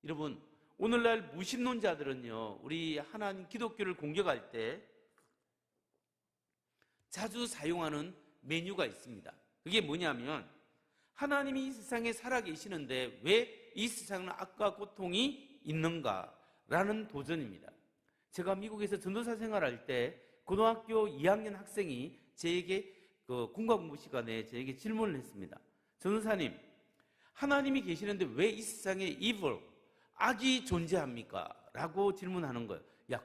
여러분, 오늘날 무신론자들은요, 우리 하나님 기독교를 공격할 때 자주 사용하는 메뉴가 있습니다. 그게 뭐냐면, 하나님이 이 세상에 살아계시는데 왜 이 세상은 악과 고통이 있는가라는 도전입니다. 제가 미국에서 전도사 생활할 때 고등학교 2학년 학생이 저에게 군과 공부 시간에 저에게 질문을 했습니다. 전도사님, 하나님이 계시는데 왜 이 세상에 evil, 악이 존재합니까? 라고 질문하는 거예요. 야,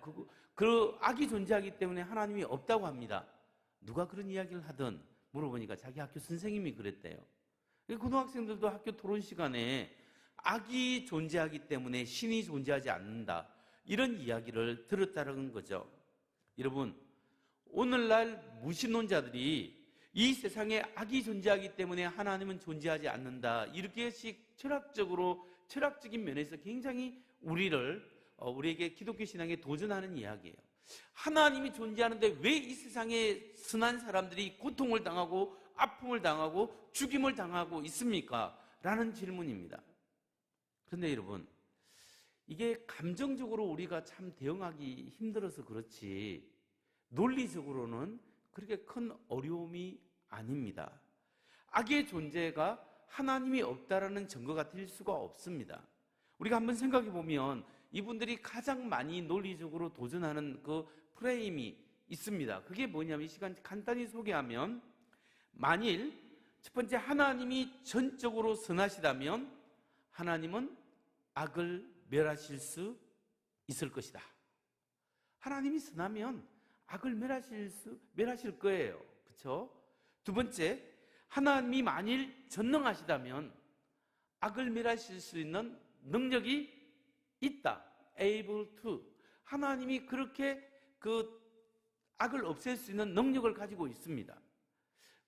그 악이 존재하기 때문에 하나님이 없다고 합니다. 누가 그런 이야기를 하든 물어보니까 자기 학교 선생님이 그랬대요. 고등학생들도 학교 토론 시간에 악이 존재하기 때문에 신이 존재하지 않는다, 이런 이야기를 들었다는 거죠. 여러분, 오늘날 무신론자들이 이 세상에 악이 존재하기 때문에 하나님은 존재하지 않는다, 이렇게씩 철학적인 면에서 굉장히 우리에게 기독교 신앙에 도전하는 이야기예요. 하나님이 존재하는데 왜 이 세상에 선한 사람들이 고통을 당하고 아픔을 당하고 죽임을 당하고 있습니까? 라는 질문입니다. 그런데 여러분, 이게 감정적으로 우리가 참 대응하기 힘들어서 그렇지 논리적으로는 그렇게 큰 어려움이 아닙니다. 악의 존재가 하나님이 없다라는 증거가 될 수가 없습니다. 우리가 한번 생각해 보면 이분들이 가장 많이 논리적으로 도전하는 그 프레임이 있습니다. 그게 뭐냐면, 이 시간 간단히 소개하면, 만일 첫 번째, 하나님이 전적으로 선하시다면 하나님은 악을 멸하실 수 있을 것이다. 하나님이 선하면 악을 멸하실 거예요. 그렇죠? 두 번째, 하나님이 만일 전능하시다면 악을 멸하실 수 있는 능력이 있다. able to. 하나님이 그렇게 그 악을 없앨 수 있는 능력을 가지고 있습니다.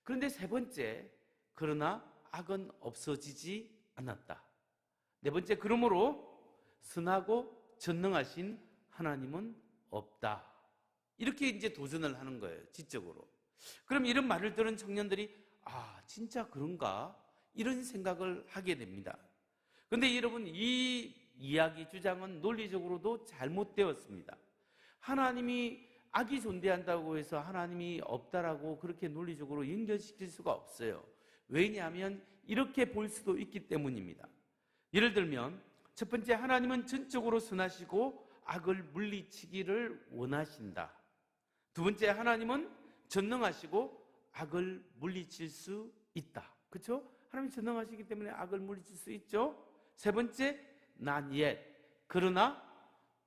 그런데 세 번째, 그러나 악은 없어지지 않았다. 네 번째, 그러므로 선하고 전능하신 하나님은 없다. 이렇게 이제 도전을 하는 거예요, 지적으로. 그럼 이런 말을 들은 청년들이, 아, 진짜 그런가? 이런 생각을 하게 됩니다. 그런데 여러분, 이 이야기 주장은 논리적으로도 잘못되었습니다. 하나님이 악이 존재한다고 해서 하나님이 없다라고 그렇게 논리적으로 연결시킬 수가 없어요. 왜냐하면 이렇게 볼 수도 있기 때문입니다. 예를 들면, 첫 번째, 하나님은 전적으로 선하시고 악을 물리치기를 원하신다. 두 번째, 하나님은 전능하시고 악을 물리칠 수 있다. 그렇죠? 하나님이 전능하시기 때문에 악을 물리칠 수 있죠. 세 번째, not yet. 그러나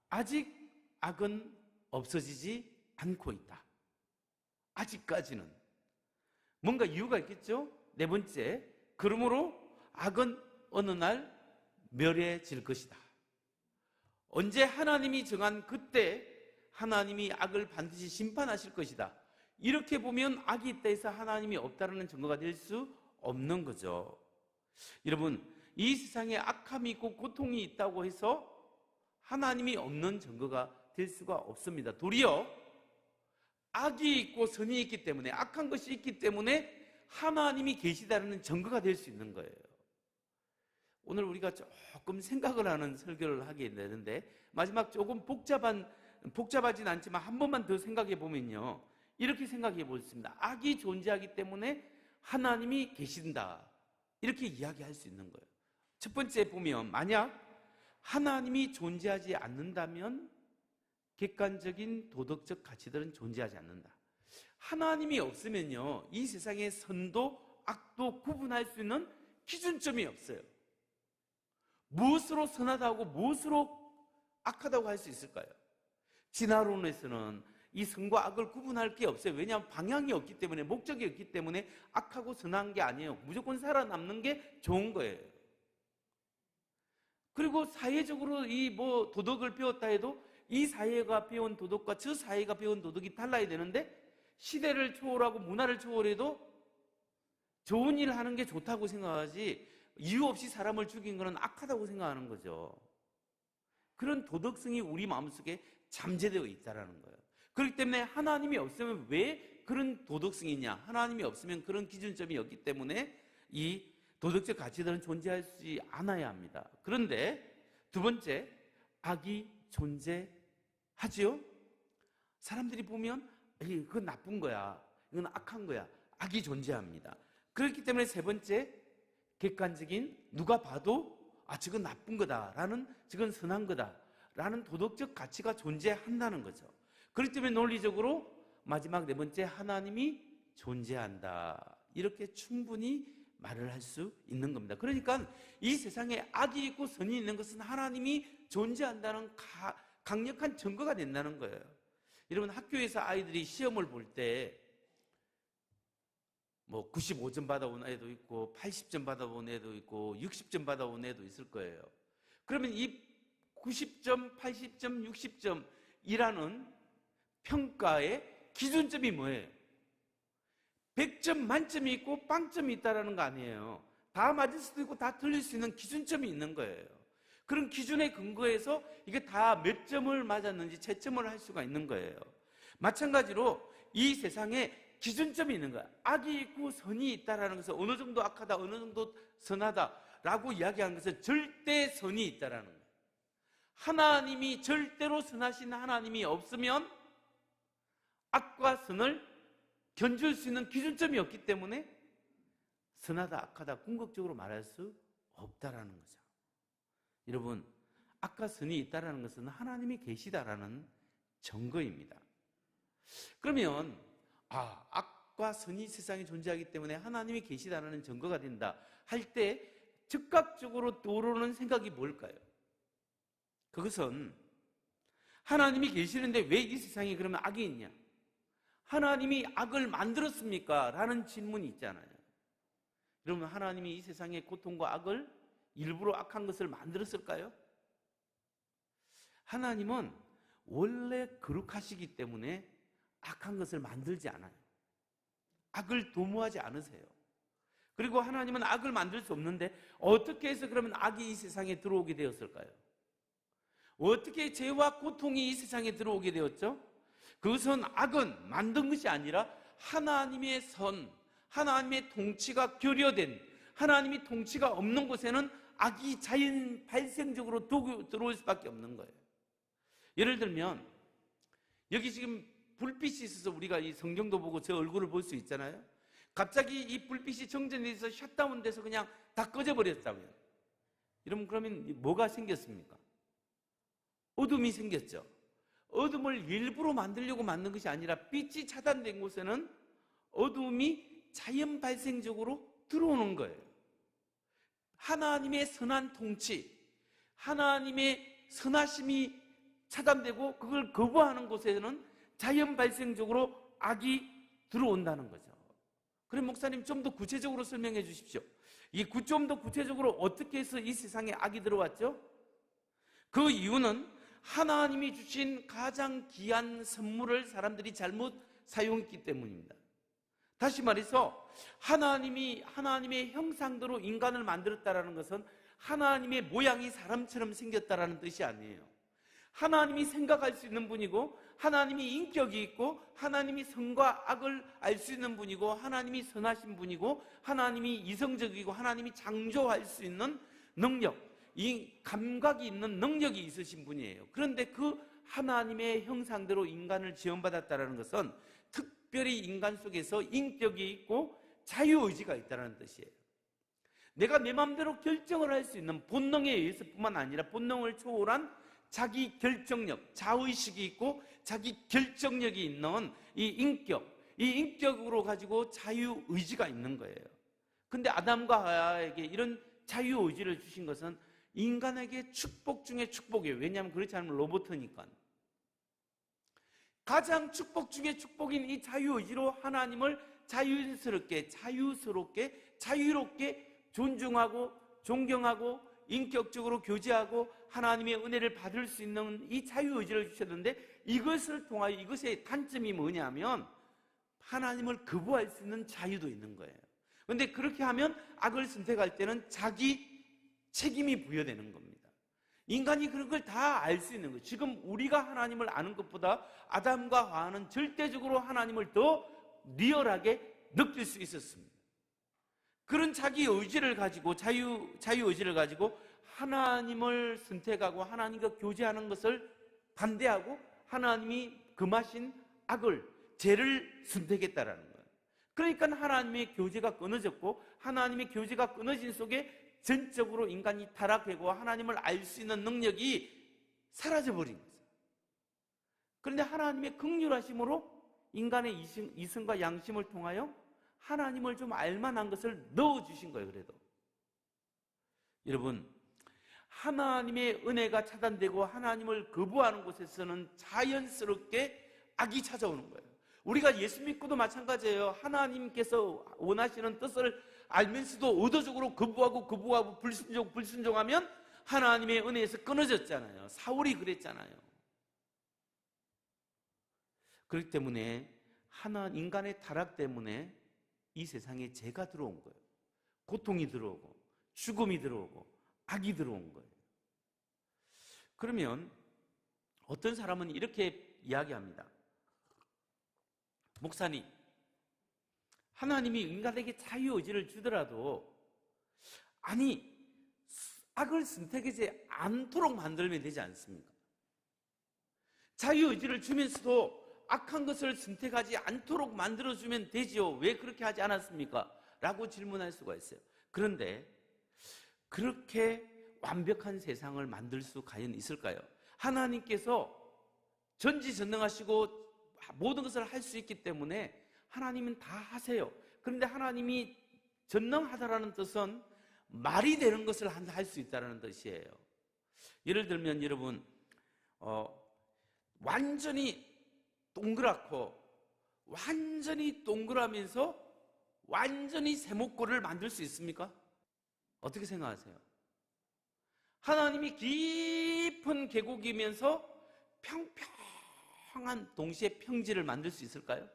아직 악은 없어지지 않고 있다. 아직까지는. 뭔가 이유가 있겠죠? 네 번째, 그러므로 악은 어느 날 멸해질 것이다. 언제 하나님이 정한 그때 하나님이 악을 반드시 심판하실 것이다. 이렇게 보면 악이 있다 해서 하나님이 없다는 증거가 될 수 없는 거죠. 여러분, 이 세상에 악함이 있고 고통이 있다고 해서 하나님이 없는 증거가 될 수가 없습니다. 도리어 악이 있고 선이 있기 때문에, 악한 것이 있기 때문에 하나님이 계시다는 증거가 될 수 있는 거예요. 오늘 우리가 조금 생각을 하는 설교를 하게 되는데, 마지막 조금 복잡하진 않지만 한 번만 더 생각해 보면요, 이렇게 생각해 보겠습니다. 악이 존재하기 때문에 하나님이 계신다, 이렇게 이야기할 수 있는 거예요. 첫 번째 보면, 만약 하나님이 존재하지 않는다면 객관적인 도덕적 가치들은 존재하지 않는다. 하나님이 없으면요, 이 세상의 선도 악도 구분할 수 있는 기준점이 없어요. 무엇으로 선하다고 무엇으로 악하다고 할 수 있을까요? 진화론에서는 이 선과 악을 구분할 게 없어요. 왜냐하면 방향이 없기 때문에, 목적이 없기 때문에 악하고 선한 게 아니에요. 무조건 살아남는 게 좋은 거예요. 그리고 사회적으로 도덕을 배웠다 해도 이 사회가 배운 도덕과 저 사회가 배운 도덕이 달라야 되는데, 시대를 초월하고 문화를 초월해도 좋은 일을 하는 게 좋다고 생각하지, 이유 없이 사람을 죽인 것은 악하다고 생각하는 거죠. 그런 도덕성이 우리 마음속에 잠재되어 있다는 거예요. 그렇기 때문에 하나님이 없으면 왜 그런 도덕성이 있냐? 하나님이 없으면 그런 기준점이 없기 때문에 이 도덕적 가치들은 존재하지 않아야 합니다. 그런데 두 번째, 악이 존재하지요? 사람들이 보면 그건 나쁜 거야, 이건 악한 거야, 악이 존재합니다. 그렇기 때문에 세 번째, 객관적인, 누가 봐도 저건 나쁜 거다라는, 저건 선한 거다라는 도덕적 가치가 존재한다는 거죠. 그렇기 때문에 논리적으로 마지막 네 번째, 하나님이 존재한다, 이렇게 충분히 말을 할 수 있는 겁니다. 그러니까 이 세상에 악이 있고 선이 있는 것은 하나님이 존재한다는 강력한 증거가 된다는 거예요. 여러분, 학교에서 아이들이 시험을 볼 때 95점 받아온 애도 있고 80점 받아온 애도 있고 60점 받아온 애도 있을 거예요. 그러면 이 90점, 80점, 60점이라는 평가의 기준점이 뭐예요? 100점 만점이 있고 빵점이 있다는 거 아니에요. 다 맞을 수도 있고 다 틀릴 수 있는 기준점이 있는 거예요. 그런 기준에 근거해서 이게 다 몇 점을 맞았는지 채점을 할 수가 있는 거예요. 마찬가지로 이 세상에 기준점이 있는 거야. 악이 있고 선이 있다는 것은 어느 정도 악하다, 어느 정도 선하다라고 이야기하는 것은 절대 선이 있다는 거예요. 하나님이, 절대로 선하신 하나님이 없으면 악과 선을 견줄 수 있는 기준점이 없기 때문에 선하다, 악하다 궁극적으로 말할 수 없다라는 거죠. 여러분, 악과 선이 있다라는 것은 하나님이 계시다라는 증거입니다. 그러면 악과 선이 세상에 존재하기 때문에 하나님이 계시다라는 증거가 된다 할 때 즉각적으로 떠오르는 생각이 뭘까요? 그것은 하나님이 계시는데 왜 이 세상에 그러면 악이 있냐? 하나님이 악을 만들었습니까? 라는 질문이 있잖아요. 여러분, 하나님이 이 세상에 고통과 악을 일부러 악한 것을 만들었을까요? 하나님은 원래 거룩하시기 때문에 악한 것을 만들지 않아요. 악을 도모하지 않으세요. 그리고 하나님은 악을 만들 수 없는데 어떻게 해서 그러면 악이 이 세상에 들어오게 되었을까요? 어떻게 죄와 고통이 이 세상에 들어오게 되었죠? 그것은 악은 만든 것이 아니라 하나님의 선, 하나님의 통치가 결여된, 하나님의 통치가 없는 곳에는 악이 자연 발생적으로 들어올 수밖에 없는 거예요. 예를 들면 여기 지금 불빛이 있어서 우리가 이 성경도 보고 제 얼굴을 볼 수 있잖아요. 갑자기 이 불빛이 정전돼서 셧다운돼서 그냥 다 꺼져버렸다면, 여러분, 그러면 뭐가 생겼습니까? 어둠이 생겼죠. 어둠을 일부러 만들려고 만든 것이 아니라 빛이 차단된 곳에는 어둠이 자연 발생적으로 들어오는 거예요. 하나님의 선한 통치, 하나님의 선하심이 차단되고 그걸 거부하는 곳에는 자연 발생적으로 악이 들어온다는 거죠. 그럼 목사님, 좀 더 구체적으로 설명해 주십시오. 좀 더 구체적으로 어떻게 해서 이 세상에 악이 들어왔죠? 그 이유는 하나님이 주신 가장 귀한 선물을 사람들이 잘못 사용했기 때문입니다. 다시 말해서 하나님의 형상대로 인간을 만들었다는 것은 하나님의 모양이 사람처럼 생겼다는 뜻이 아니에요. 하나님이 생각할 수 있는 분이고, 하나님이 인격이 있고, 하나님이 선과 악을 알 수 있는 분이고, 하나님이 선하신 분이고, 하나님이 이성적이고, 하나님이 창조할 수 있는 능력, 이 감각이 있는 능력이 있으신 분이에요. 그런데 그 하나님의 형상대로 인간을 지원받았다는 것은 특별히 인간 속에서 인격이 있고 자유의지가 있다는 뜻이에요. 내가 내 마음대로 결정을 할 수 있는 본능에 의해서뿐만 아니라 본능을 초월한 자기 결정력, 자의식이 있고 자기 결정력이 있는 이 인격으로 가지고 자유의지가 있는 거예요. 근데 아담과 하와에게 이런 자유의지를 주신 것은 인간에게 축복 중에 축복이에요. 왜냐하면 그렇지 않으면 로봇이니까. 가장 축복 중에 축복인 이 자유의지로 하나님을 자유스럽게, 자유롭게 존중하고 존경하고 인격적으로 교제하고 하나님의 은혜를 받을 수 있는 이 자유의지를 주셨는데, 이것을 통하여 이것의 단점이 뭐냐면 하나님을 거부할 수 있는 자유도 있는 거예요. 그런데 그렇게 하면 악을 선택할 때는 자기 책임이 부여되는 겁니다. 인간이 그런 걸 다 알 수 있는 거예요. 지금 우리가 하나님을 아는 것보다 아담과 하와는 절대적으로 하나님을 더 리얼하게 느낄 수 있었습니다. 그런 자기 의지를 가지고 자유의지를 가지고 하나님을 선택하고 하나님과 교제하는 것을 반대하고 하나님이 금하신 악을, 죄를 선택했다라는 거예요. 그러니까 하나님의 교제가 끊어졌고 하나님의 교제가 끊어진 속에 전적으로 인간이 타락하고 하나님을 알 수 있는 능력이 사라져버린 거죠. 그런데 하나님의 긍휼하심으로 인간의 이성과 양심을 통하여 하나님을 좀 알만한 것을 넣어주신 거예요. 그래도 여러분, 하나님의 은혜가 차단되고 하나님을 거부하는 곳에서는 자연스럽게 악이 찾아오는 거예요. 우리가 예수 믿고도 마찬가지예요. 하나님께서 원하시는 뜻을 알면서도 의도적으로 거부하고 불순종하면 하나님의 은혜에서 끊어졌잖아요. 사울이 그랬잖아요. 그렇기 때문에 인간의 타락 때문에 이 세상에 죄가 들어온 거예요. 고통이 들어오고 죽음이 들어오고 악이 들어온 거예요. 그러면 어떤 사람은 이렇게 이야기합니다. 목사님, 하나님이 인간에게 자유의지를 주더라도 악을 선택하지 않도록 만들면 되지 않습니까? 자유의지를 주면서도 악한 것을 선택하지 않도록 만들어주면 되지요. 왜 그렇게 하지 않았습니까? 라고 질문할 수가 있어요. 그런데 그렇게 완벽한 세상을 만들 수 과연 있을까요? 하나님께서 전지전능하시고 모든 것을 할 수 있기 때문에 하나님은 다 하세요. 그런데 하나님이 전능하다라는 뜻은 말이 되는 것을 할 수 있다는 뜻이에요. 예를 들면 여러분, 완전히 동그랗고 완전히 동그라면서 완전히 세모꼴을 만들 수 있습니까? 어떻게 생각하세요? 하나님이 깊은 계곡이면서 평평한 동시에 평지를 만들 수 있을까요?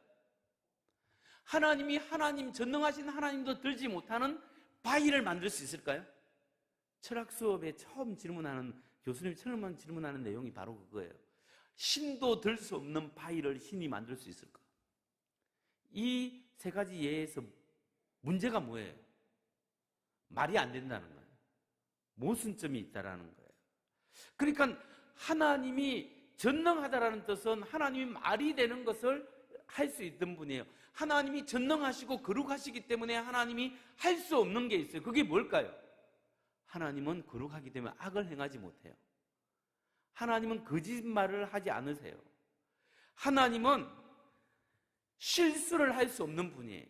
전능하신 하나님도 들지 못하는 바위를 만들 수 있을까요? 철학 수업에 교수님이 처음 질문하는 내용이 바로 그거예요. 신도 들 수 없는 바위를 신이 만들 수 있을까? 이 세 가지 예에서 문제가 뭐예요? 말이 안 된다는 거예요. 모순점이 있다라는 거예요. 그러니까 하나님이 전능하다라는 뜻은 하나님이 말이 되는 것을 할 수 있던 분이에요. 하나님이 전능하시고 거룩하시기 때문에 하나님이 할 수 없는 게 있어요. 그게 뭘까요? 하나님은 거룩하기 때문에 악을 행하지 못해요. 하나님은 거짓말을 하지 않으세요. 하나님은 실수를 할 수 없는 분이에요.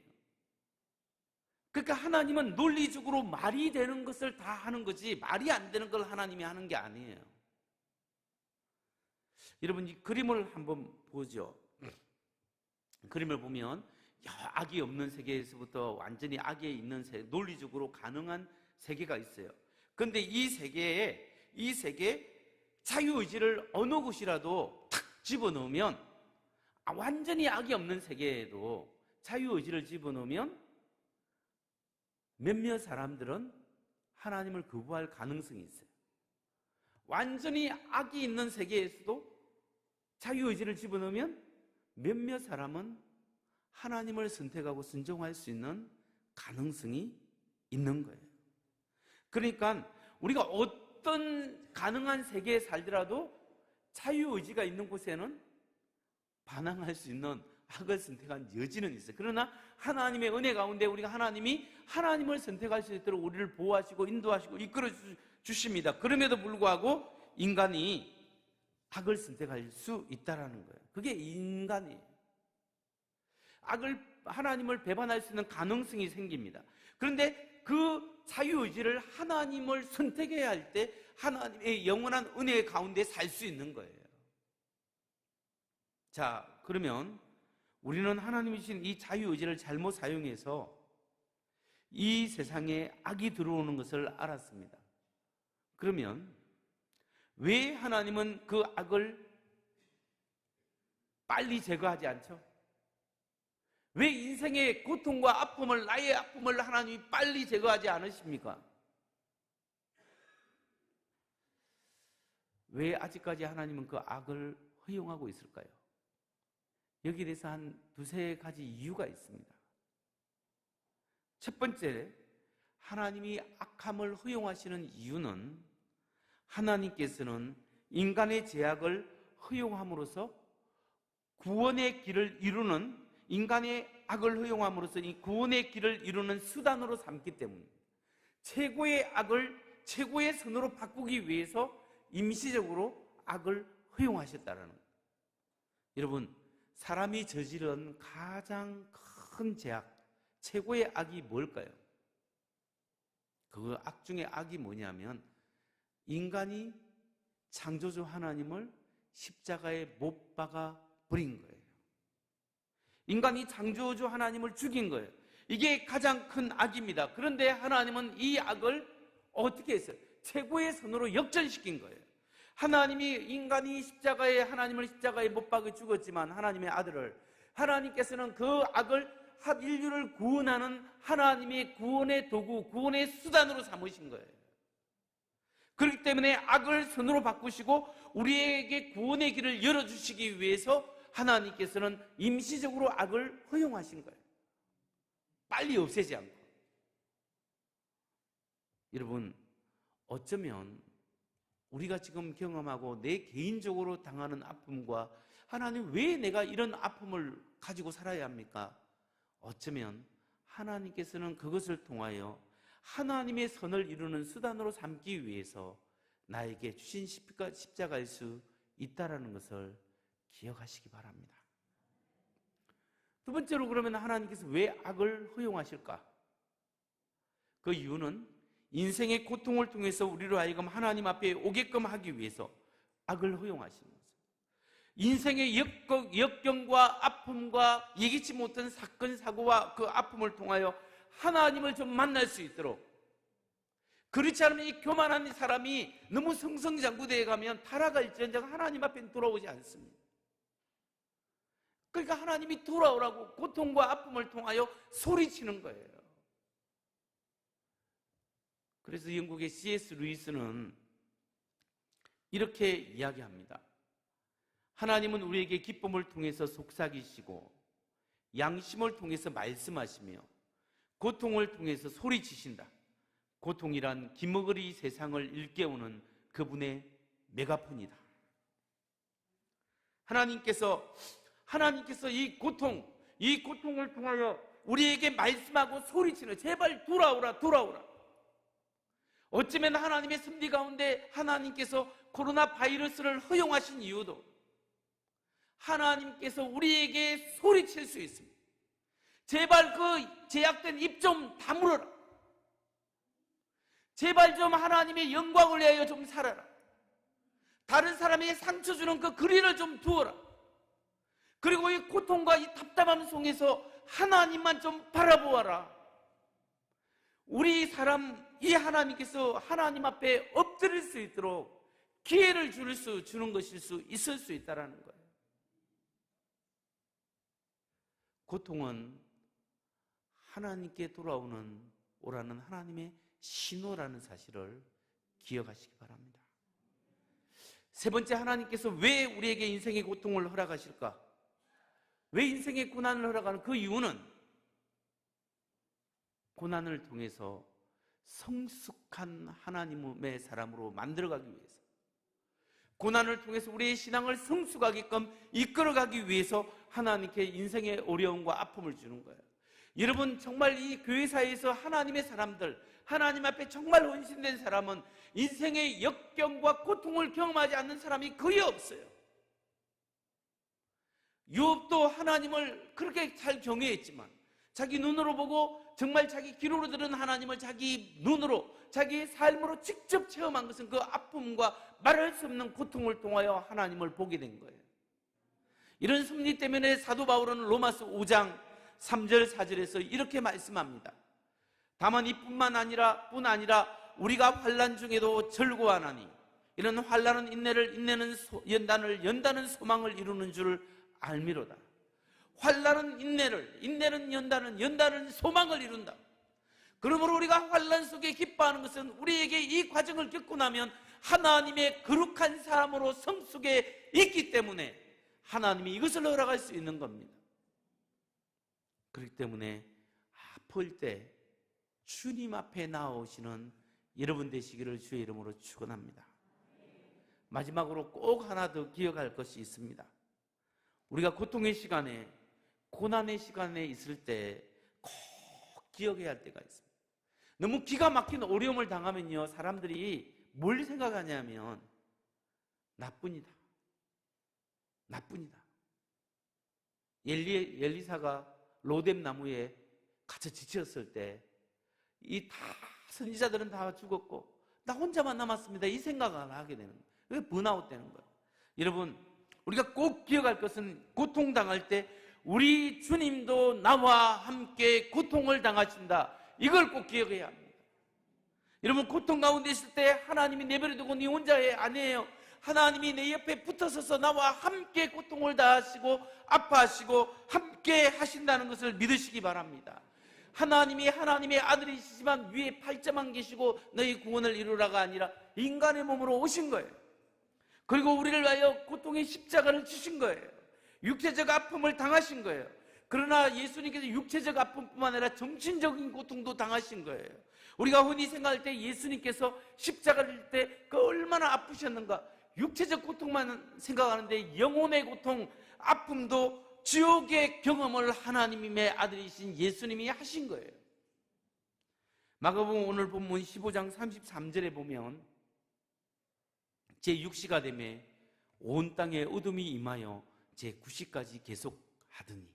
그러니까 하나님은 논리적으로 말이 되는 것을 다 하는 거지 말이 안 되는 걸 하나님이 하는 게 아니에요. 여러분, 이 그림을 한번 보죠. 그림을 보면 악이 없는 세계에서부터 완전히 악에 있는 세계, 논리적으로 가능한 세계가 있어요. 그런데 이 세계에 자유의지를 어느 곳이라도 탁 집어넣으면 완전히 악이 없는 세계에도 자유의지를 집어넣으면 몇몇 사람들은 하나님을 거부할 가능성이 있어요. 완전히 악이 있는 세계에서도 자유의지를 집어넣으면 몇몇 사람은 하나님을 선택하고 순종할 수 있는 가능성이 있는 거예요. 그러니까 우리가 어떤 가능한 세계에 살더라도 자유의지가 있는 곳에는 반항할 수 있는 악을 선택한 여지는 있어요. 그러나 하나님의 은혜 가운데 우리가 하나님을 선택할 수 있도록 우리를 보호하시고 인도하시고 이끌어 주십니다. 그럼에도 불구하고 인간이 악을 선택할 수 있다는 거예요. 그게 인간이에요. 하나님을 배반할 수 있는 가능성이 생깁니다. 그런데 그 자유의지를 하나님을 선택해야 할 때 하나님의 영원한 은혜 가운데 살 수 있는 거예요. 자, 그러면 우리는 하나님이 주신 이 자유의지를 잘못 사용해서 이 세상에 악이 들어오는 것을 알았습니다. 그러면 왜 하나님은 그 악을 빨리 제거하지 않죠? 왜 인생의 고통과 나의 아픔을 하나님이 빨리 제거하지 않으십니까? 왜 아직까지 하나님은 그 악을 허용하고 있을까요? 여기에 대해서 한 두세 가지 이유가 있습니다. 첫 번째, 하나님이 악함을 허용하시는 이유는 하나님께서는 인간의 죄악을 허용함으로써 구원의 길을 이루는, 인간의 악을 허용함으로써 이 구원의 길을 이루는 수단으로 삼기 때문입니다. 최고의 악을 최고의 선으로 바꾸기 위해서 임시적으로 악을 허용하셨다라는 거예요. 여러분, 사람이 저지른 가장 큰 죄악, 최고의 악이 뭘까요? 그 악 중에 악이 뭐냐면 인간이 창조주 하나님을 십자가에 못 박아 버린 거예요. 인간이 창조주 하나님을 죽인 거예요. 이게 가장 큰 악입니다. 그런데 하나님은 이 악을 어떻게 했어요? 최고의 선으로 역전시킨 거예요. 인간이 하나님을 십자가에 못 박아 죽었지만 하나님의 아들을, 하나님께서는 그 악을 인류를 구원하는 하나님의 구원의 도구, 구원의 수단으로 삼으신 거예요. 그렇기 때문에 악을 선으로 바꾸시고 우리에게 구원의 길을 열어주시기 위해서 하나님께서는 임시적으로 악을 허용하신 거예요. 빨리 없애지 않고. 여러분, 어쩌면 우리가 지금 경험하고 내 개인적으로 당하는 아픔과 하나님, 왜 내가 이런 아픔을 가지고 살아야 합니까? 어쩌면 하나님께서는 그것을 통하여 하나님의 선을 이루는 수단으로 삼기 위해서 나에게 주신 십자가일 수 있다는 것을 기억하시기 바랍니다. 두 번째로, 그러면 하나님께서 왜 악을 허용하실까? 그 이유는 인생의 고통을 통해서 우리로 하여금 하나님 앞에 오게끔 하기 위해서 악을 허용하시는 거죠. 인생의 역경과 아픔과 예기치 못한 사건, 사고와 그 아픔을 통하여 하나님을 좀 만날 수 있도록, 그렇지 않으면 이 교만한 사람이 너무 승승장구되어 가면 타락할지언정 하나님 앞에 돌아오지 않습니다. 그러니까 하나님이 돌아오라고 고통과 아픔을 통하여 소리치는 거예요. 그래서 영국의 C.S. 루이스는 이렇게 이야기합니다. 하나님은 우리에게 기쁨을 통해서 속삭이시고 양심을 통해서 말씀하시며 고통을 통해서 소리치신다. 고통이란 기머거리 세상을 일깨우는 그분의 메가폰이다. 하나님께서 이 고통을 통하여 우리에게 말씀하고 소리치는, 제발 돌아오라. 어쩌면 하나님의 섭리 가운데 하나님께서 코로나 바이러스를 허용하신 이유도 하나님께서 우리에게 소리칠 수 있습니다. 제발 그 제약된 입 좀 다물어라. 제발 좀 하나님의 영광을 위하여 좀 살아라. 다른 사람에게 상처 주는 그 거리를 좀 두어라. 그리고 이 고통과 이 답답함 속에서 하나님만 좀 바라보아라. 이 하나님께서 하나님 앞에 엎드릴 수 있도록 기회를 주는 것일 수 있을 수 있다는 거예요. 고통은 하나님께 오라는 하나님의 신호라는 사실을 기억하시기 바랍니다. 세 번째, 하나님께서 왜 우리에게 인생의 고통을 허락하실까? 왜 인생의 고난을 허락하는 그 이유는 고난을 통해서 성숙한 하나님의 사람으로 만들어가기 위해서, 고난을 통해서 우리의 신앙을 성숙하게끔 이끌어가기 위해서 하나님께 인생의 어려움과 아픔을 주는 거예요. 여러분, 정말 이 교회사에서 하나님의 사람들, 하나님 앞에 정말 헌신된 사람은 인생의 역경과 고통을 경험하지 않는 사람이 거의 없어요. 욥도 하나님을 그렇게 잘 경외했지만 자기 눈으로 보고 정말 자기 귀로로 들은 하나님을 자기 눈으로, 자기의 삶으로 직접 체험한 것은 그 아픔과 말할 수 없는 고통을 통하여 하나님을 보게 된 거예요. 이런 섭리 때문에 사도 바울은 로마서 5장 3절 4절에서 이렇게 말씀합니다. 다만 이뿐 아니라 우리가 환난 중에도 즐거워하나니 이런 환난은 인내를, 인내는 연단을, 연단은 소망을 이루는 줄 알미로다. 환난은 인내를, 인내는 연단을, 연단은 소망을 이룬다. 그러므로 우리가 환난 속에 기뻐하는 것은 우리에게 이 과정을 겪고 나면 하나님의 거룩한 사람으로 성숙해 있기 때문에 하나님이 이것을 허락할 수 있는 겁니다. 그렇기 때문에 아플 때 주님 앞에 나오시는 여러분 되시기를 주의 이름으로 축원합니다. 마지막으로 꼭 하나 더 기억할 것이 있습니다. 우리가 고통의 시간에, 고난의 시간에 있을 때 꼭 기억해야 할 때가 있습니다. 너무 기가 막힌 어려움을 당하면요, 사람들이 뭘 생각하냐면 나뿐이다. 나뿐이다. 엘리사가 로뎀 나무에 갇혀 지쳤을 때 이 다 선지자들은 다 죽었고 나 혼자만 남았습니다. 이 생각을 하게 되는 거예요. 그게 번아웃 되는 거예요. 여러분, 우리가 꼭 기억할 것은 고통당할 때 우리 주님도 나와 함께 고통을 당하신다. 이걸 꼭 기억해야 합니다. 여러분, 고통 가운데 있을 때 하나님이 내버려두고 네 혼자의 아니에요. 하나님이 내 옆에 붙어서서 나와 함께 고통을 다하시고 아파하시고 함께 하신다는 것을 믿으시기 바랍니다. 하나님이 하나님의 아들이시지만 위에 팔자만 계시고 너희 구원을 이루라가 아니라 인간의 몸으로 오신 거예요. 그리고 우리를 위하여 고통의 십자가를 지신 거예요. 육체적 아픔을 당하신 거예요. 그러나 예수님께서 육체적 아픔뿐만 아니라 정신적인 고통도 당하신 거예요. 우리가 흔히 생각할 때 예수님께서 십자가를 질 때 그 얼마나 아프셨는가. 육체적 고통만 생각하는데 영혼의 고통, 아픔도 지옥의 경험을 하나님의 아들이신 예수님이 하신 거예요. 마가복음 오늘 본문 15장 33절에 보면 제6시가 되매 온 땅에 어둠이 임하여 제9시까지 계속하더니,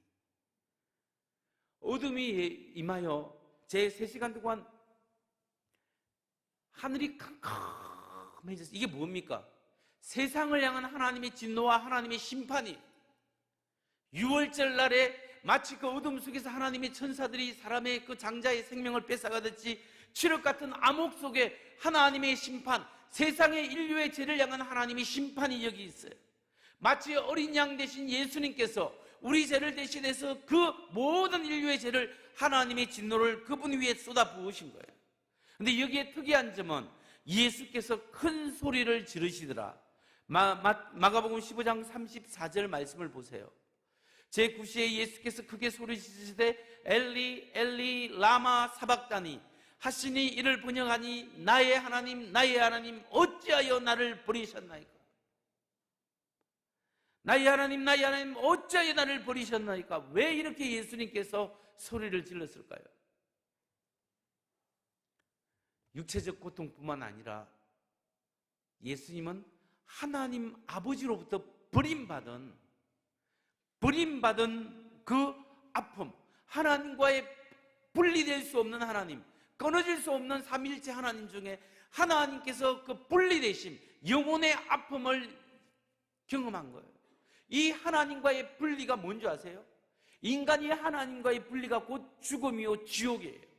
어둠이 임하여 제3시간 동안 하늘이 캄캄해졌어요. 이게 뭡니까? 세상을 향한 하나님의 진노와 하나님의 심판이, 6월절 날에 마치 그 어둠 속에서 하나님의 천사들이 사람의 그 장자의 생명을 뺏어가듯이 칠흑 같은 암흑 속에 하나님의 심판, 세상의 인류의 죄를 향한 하나님의 심판이 여기 있어요. 마치 어린 양 대신 예수님께서 우리 죄를 대신해서 그 모든 인류의 죄를, 하나님의 진노를 그분 위에 쏟아 부으신 거예요. 근데 여기에 특이한 점은 예수께서 큰 소리를 지르시더라. 마가복음 15장 34절 말씀을 보세요. 제9시에 예수께서 크게 소리 지르시되 엘리 엘리 라마 사박다니 하시니 이를 번역하니 나의 하나님 나의 하나님 어찌하여 나를 버리셨나이까. 나의 하나님 나의 하나님 어찌하여 나를 버리셨나이까. 왜 이렇게 예수님께서 소리를 질렀을까요? 육체적 고통뿐만 아니라 예수님은 하나님 아버지로부터 버림받은 그 아픔, 하나님과의 분리될 수 없는 하나님, 끊어질 수 없는 삼위일체 하나님 중에 하나님께서 그 분리되심, 영혼의 아픔을 경험한 거예요. 이 하나님과의 분리가 뭔지 아세요? 인간이 하나님과의 분리가 곧 죽음이요 지옥이에요.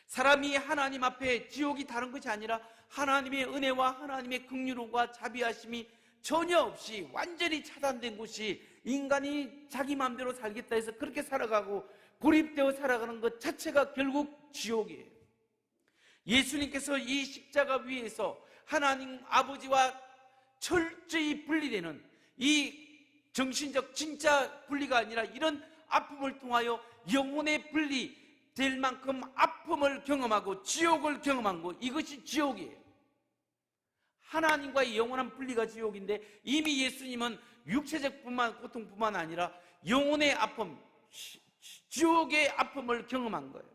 사람이 하나님 앞에, 지옥이 다른 것이 아니라 하나님의 은혜와 하나님의 긍휼과 자비하심이 전혀 없이 완전히 차단된 곳이, 인간이 자기 마음대로 살겠다 해서 그렇게 살아가고 고립되어 살아가는 것 자체가 결국 지옥이에요. 예수님께서 이 십자가 위에서 하나님 아버지와 철저히 분리되는, 이 정신적 진짜 분리가 아니라 이런 아픔을 통하여 영혼의 분리 될 만큼 아픔을 경험하고 지옥을 경험한 것, 이것이 지옥이에요. 하나님과의 영원한 분리가 지옥인데 이미 예수님은 육체적 고통뿐만 아니라 영혼의 아픔, 지옥의 아픔을 경험한 거예요.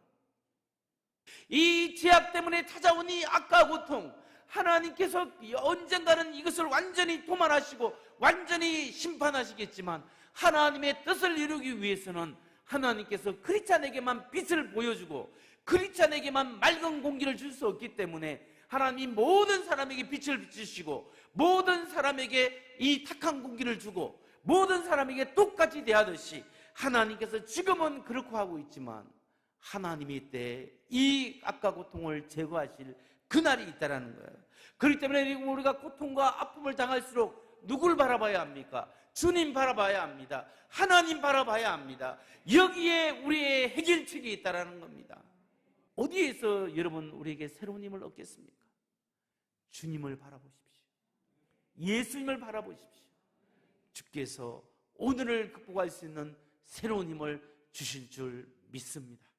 이 죄악 때문에 찾아온 이 악과 고통, 하나님께서 언젠가는 이것을 완전히 도말하시고 완전히 심판하시겠지만 하나님의 뜻을 이루기 위해서는 하나님께서 크리스찬에게만 빛을 보여주고 크리스찬에게만 맑은 공기를 줄 수 없기 때문에 하나님이 모든 사람에게 빛을 비추시고 모든 사람에게 이 탁한 공기를 주고 모든 사람에게 똑같이 대하듯이 하나님께서 지금은 그렇게 하고 있지만 하나님의 때에 이 악과 고통을 제거하실 그날이 있다는 거예요. 그렇기 때문에 우리가 고통과 아픔을 당할수록 누굴 바라봐야 합니까? 주님 바라봐야 합니다. 하나님 바라봐야 합니다. 여기에 우리의 해결책이 있다는 겁니다. 어디에서 여러분 우리에게 새로운 힘을 얻겠습니까? 주님을 바라보십시오. 예수님을 바라보십시오. 주께서 오늘을 극복할 수 있는 새로운 힘을 주실 줄 믿습니다.